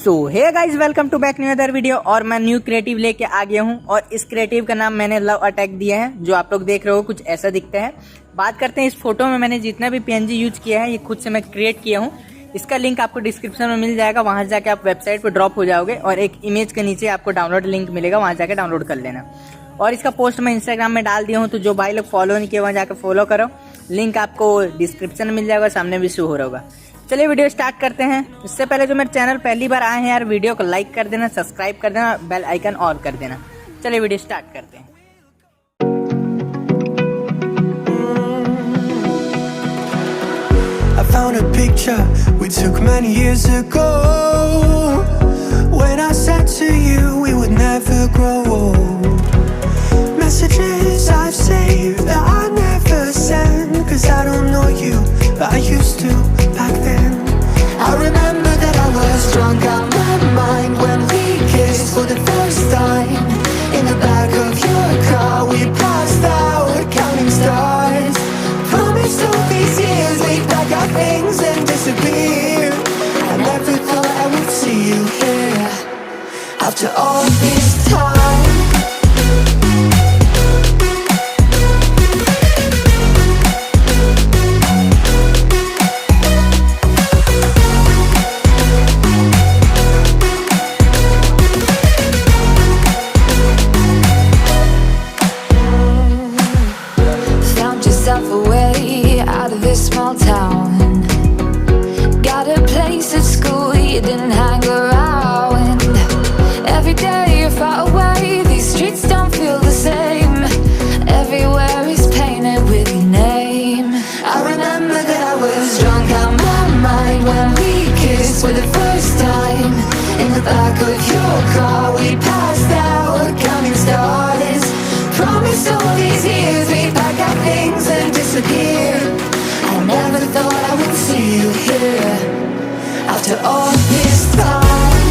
So hey guys, welcome to back new other video. और मैं new creative लेके आ गया हूँ और इस क्रिएटिव का नाम मैंने लव अटैक दिया है। जो आप लोग देख रहे हो कुछ ऐसा दिखता है। बात करते हैं इस फोटो में मैंने जितना भी PNG यूज किया है ये खुद से मैं क्रिएट किया हूँ। इसका लिंक आपको डिस्क्रिप्शन में मिल जाएगा, वहां जाके आप वेबसाइट पर ड्रॉप हो जाओगे और एक इमेज के नीचे आपको डाउनलोड लिंक मिलेगा, वहां जाके डाउनलोड कर लेना। और इसका पोस्ट मैं इंस्टाग्राम में डाल दिया हूँ, तो जो भाई लोग फॉलो नहीं किए वहाँ जाकर फॉलो करो। लिंक आपको डिस्क्रिप्शन में मिल जाएगा, सामने भी शो हो रहा होगा। चलिए वीडियो स्टार्ट करते हैं। इससे पहले जो मेरे चैनल पहली बार आए हैं यार, वीडियो को लाइक कर देना, सब्सक्राइब कर देना, बेल आइकन ऑन कर देना। चलिए वीडियो स्टार्ट करते हैं। I found a picture we took many years ago, when I said to you we would never grow old. Messages I've saved that I never send, 'cause I don't know you, but I used to back then. I remember that I was drunk out my mind when we kissed for the first time. In the back of your car we passed out counting stars. Promised all these years we'd pack our things and disappear. I never thought I would see you here after all this time. Away out of this small town, got a place at school you didn't hang around. Every day you're far away, these streets don't feel the same. Everywhere is painted with your name. I remember that I was drunk out my mind when we kissed for the first time. In the back of your car we passed out counting stars. Promised all these years we'd pack our things and disappear. I never thought I would see you here after all this time.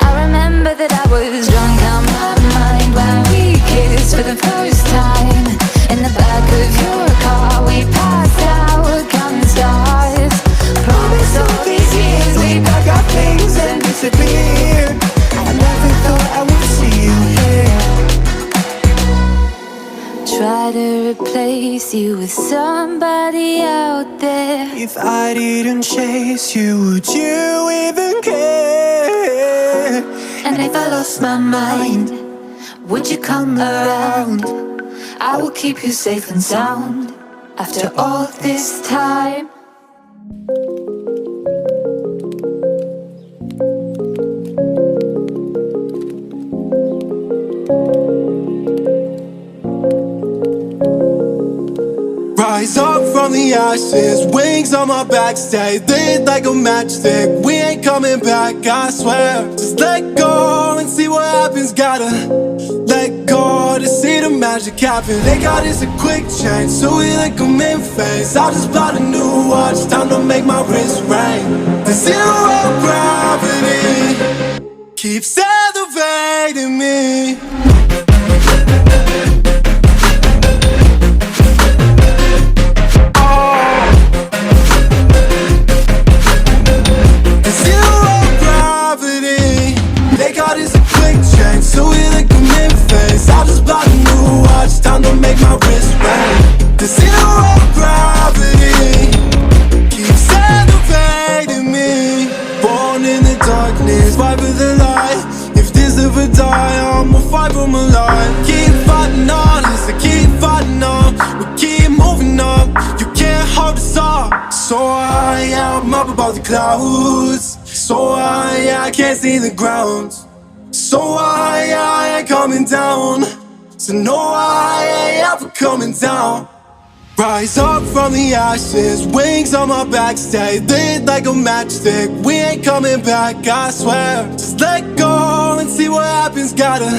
I remember that I was drunk out my mind when we kissed for the first time. In the back of your car we passed out counting stars. Promised all these years we'd pack our things and disappear. I never thought I would see you here. Try to replace you with somebody out there. If I didn't chase you, would you even care? And if I lost my mind, would you come around? I will keep you safe and sound after all this time. Rise up from the ashes, wings on my back, stay lit like a matchstick. We ain't coming back, I swear. Just let go and see what happens. Gotta let go to see the magic happen. They got us a quick change, so we like them in phase. I just bought a new watch, time to make my wrist ring. The zero gravity keeps elevating me. So high, I'm up above the clouds. So high, I can't see the ground. So high, I ain't coming down. So no, I ain't ever coming down. Rise up from the ashes, wings on my back, stay lit like a matchstick. We ain't coming back, I swear. Just let go and see what happens. Gotta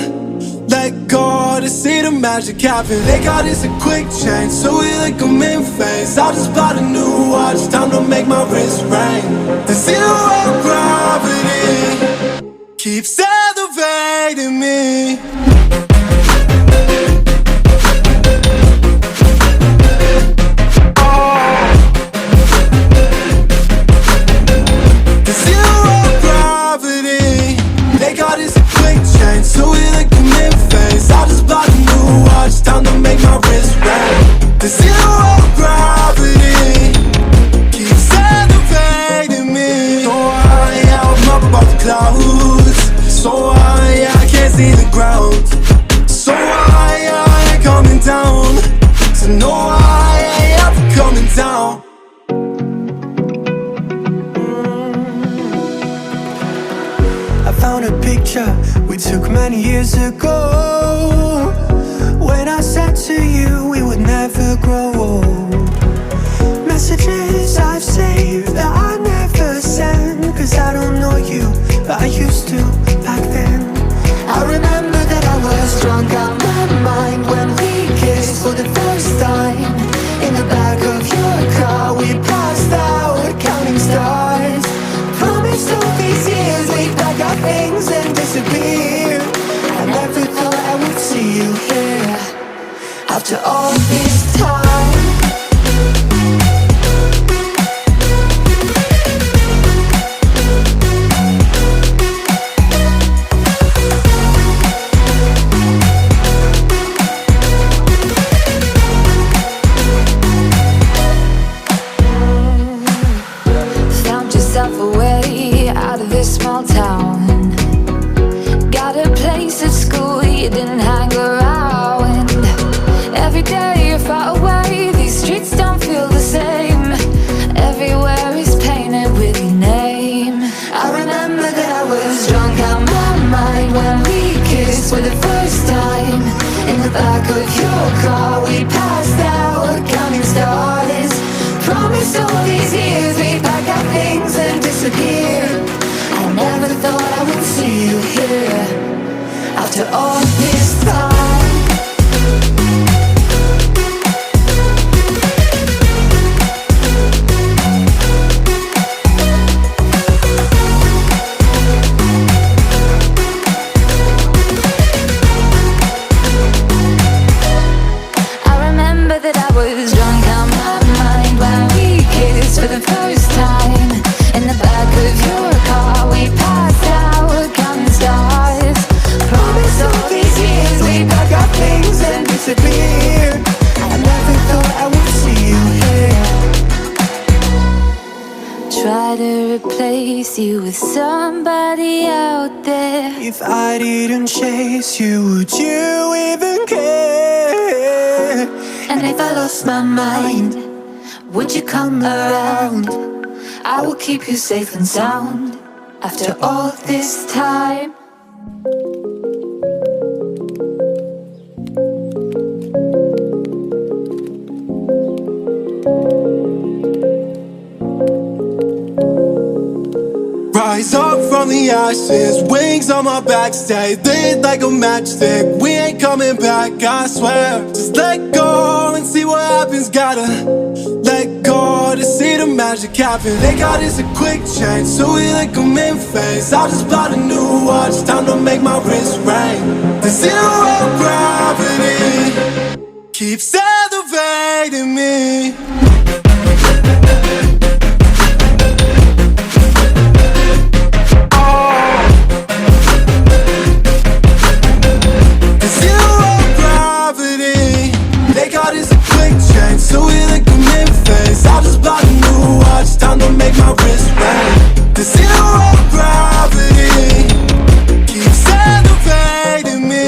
let go to see the magic happen. They got us a quick change, so we like them in phase. I just bought a new watch, time to make my wrist ring. The zero gravity keeps elevating me. The zero gravity, they got us a quick change, so we like them in phase. I just bought a new watch, time to make my wrist ring. The zero gravity keeps elevating me. So I'm up above the clouds. So I can't see the ground. So I ain't coming down. So no, I ain't ever coming down. I found a picture we took many years ago, when I said to you we would never grow old. Messages I've saved that I never send, 'cause I don't know you, but I used to back then. I remember that I was drunk out my mind when we kissed for the first time. In the back of your car we passed out counting stars. Promised all these years we'd pack our things and disappear. I never thought I would see you here after all this time. Away out of this small town. Got a place at school you didn't hang around. Every day you're far away, these streets don't feel the same. Everywhere is painted with your name. I remember that I was drunk out my mind when we kissed for the first time. In the back of your car we passed out counting stars. Promised all these years we'd pack our things and disappear. I never thought I would see you here after all this time. I remember that I was drunk out my mind when we kissed for the first time. In the back of your car we passed out counting stars. Promised all these years we'd pack our things and disappear. I never thought I would see you here. Try to replace you with somebody out there. If I didn't chase you, would you even care? And if I lost my mind, would you come around? I will keep you safe and sound after all this time. Rise up from the ashes, wings on my back, stay lit like a matchstick. We ain't coming back, I swear. Just let go and see what happens. Gotta let go to see the magic happen. They got us a quick change, so we like them in phase. I just bought a new watch, time to make my wrist ring. The zero gravity keeps elevating me. So we like them in phase. I just bought a new watch, time to make my wrist ring. The zero gravity keeps elevating me.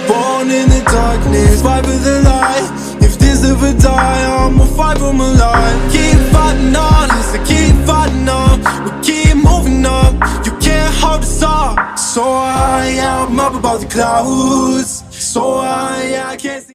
Born in the darkness, fight for the light. If this ever die, I'ma fight for my life. Keep fighting on, I keep fighting on. We keep moving up, you can't hold us up. So I am up above the clouds. So I can't see.